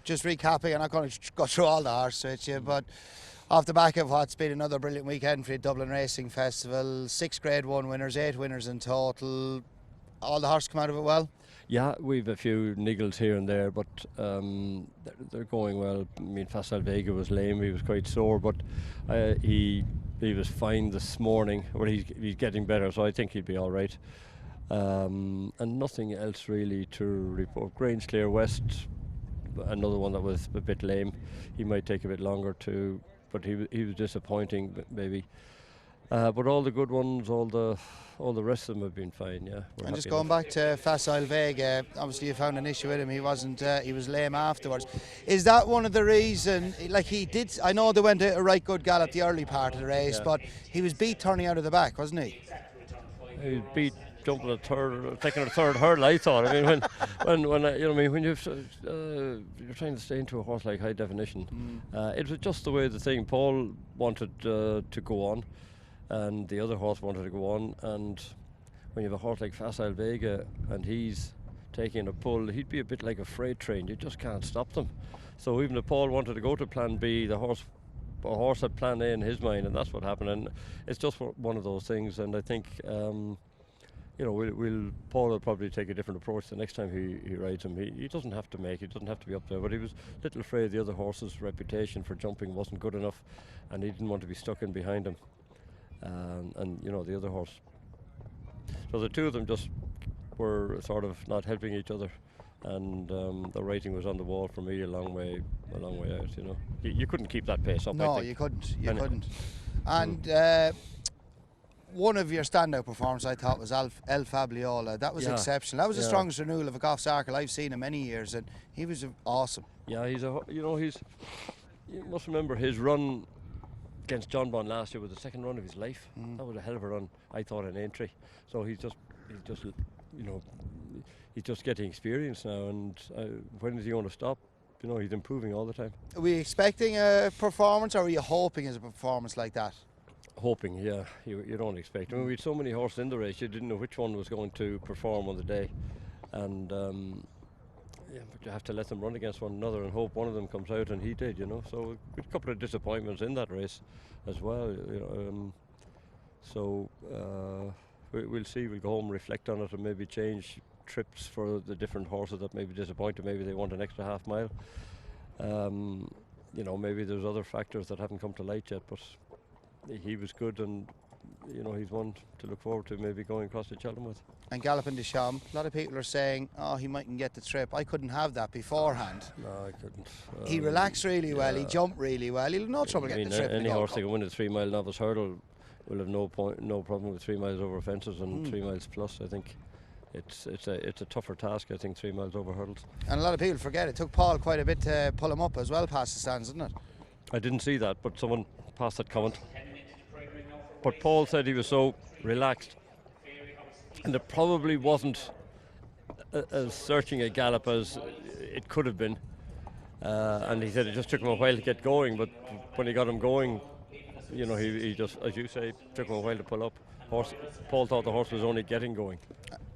just recapping, I'm not going to go through all the horse with you, but off the back of what's been another brilliant weekend for the Dublin Racing Festival, 6 Grade 1 winners, 8 winners in total. All the horses come out of it well? Yeah, we've a few niggles here and there, but they're going well. I mean, Facile Vega was lame, he was quite sore, but he was fine this morning. Well, he's getting better, so I think he'll be all right. And nothing else really to report. Grange Clear West, another one that was a bit lame. He might take a bit longer to, but he was disappointing, maybe. But all the good ones, all the rest of them have been fine. Yeah. And just going back to Facile Vega, obviously you found an issue with him. He was lame afterwards. Is that one of the reasons? Like he did, I know they went a right good gallop the early part of the race, but he was beat turning out of the back, wasn't he? He was beat jumping a third, taking a third hurdle. I thought. I mean, when you know, I mean, when you're trying to stay into a horse like high definition, it was just the way the thing. Paul wanted to go on, and the other horse wanted to go on, and when you have a horse like Facile Vega and he's taking a pull, he'd be a bit like a freight train. You just can't stop them. So even if Paul wanted to go to plan B, a horse had plan A in his mind, and that's what happened. And it's just one of those things. And I think you know, Paul will probably take a different approach the next time he rides him. He doesn't have to he doesn't have to be up there, but he was a little afraid the other horse's reputation for jumping wasn't good enough, and he didn't want to be stuck in behind him. And you know, the other horse. So the two of them just were sort of not helping each other, and the rating was on the wall for me a long way out. You know, you couldn't keep that pace up. No, you couldn't. You couldn't. And one of your standout performances, I thought, was El Fabiolo. That was exceptional. That was the strongest renewal of a Goff Circle I've seen in many years, and he was awesome. Yeah, you must remember his run against John Bond last year was the second run of his life. That was a hell of a run, I thought, in entry. So he's just you know, he's just getting experience now, and when is he going to stop? You know, he's improving all the time. Are we expecting a performance, or are you hoping as a performance like that? Hoping, yeah. You don't expect. I mean, we had so many horses in the race, you didn't know which one was going to perform on the day, and but you have to let them run against one another and hope one of them comes out, and he did. You know, so a couple of disappointments in that race as well. You know, we'll see. We'll go home, reflect on it, and maybe change trips for the different horses that may be disappointed. Maybe they want an extra half mile. You know, maybe there's other factors that haven't come to light yet, but he was good, and you know, he's one to look forward to maybe going across to Cheltenham with. And Galopin Des Champs, a lot of people are saying, oh, he mightn't get the trip. I couldn't have that beforehand. No, I couldn't. He relaxed really well, he jumped really well, he'll have no trouble getting the trip. Any horse that can win a 3 mile novice hurdle will have no problem with 3 miles over fences and 3 miles plus. I think it's a tougher task, I think, 3 miles over hurdles. And a lot of people forget it took Paul quite a bit to pull him up as well past the stands, didn't it? I didn't see that, but someone passed that comment. But Paul said he was so relaxed, and it probably wasn't as searching a gallop as it could have been. And he said it just took him a while to get going, but when he got him going, you know, he just, as you say, took him a while to pull up. Paul thought the horse was only getting going.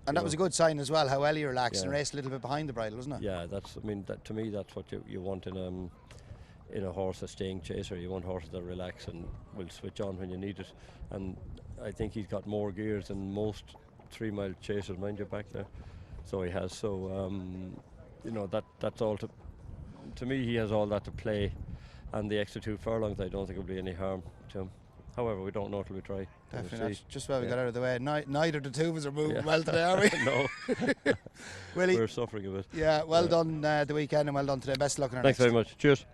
And that was a good sign as well, how well he relaxed and raced a little bit behind the bridle, wasn't it? Yeah, to me, that's what you want in a horse, a staying chaser. You want horses that relax and will switch on when you need it. And I think he's got more gears than most 3 mile chasers, mind you, back there. So he has. So you know, that's all to me. He has all that to play, and the extra 2 furlongs, I don't think will be any harm to him. However, we don't know till we try. Definitely not. Just while we got out of the way, neither the two of us are moving well today, are we? No. Willie, we're suffering a bit. Yeah, well done the weekend, and well done today. Best of luck in our Thanks very much. Cheers.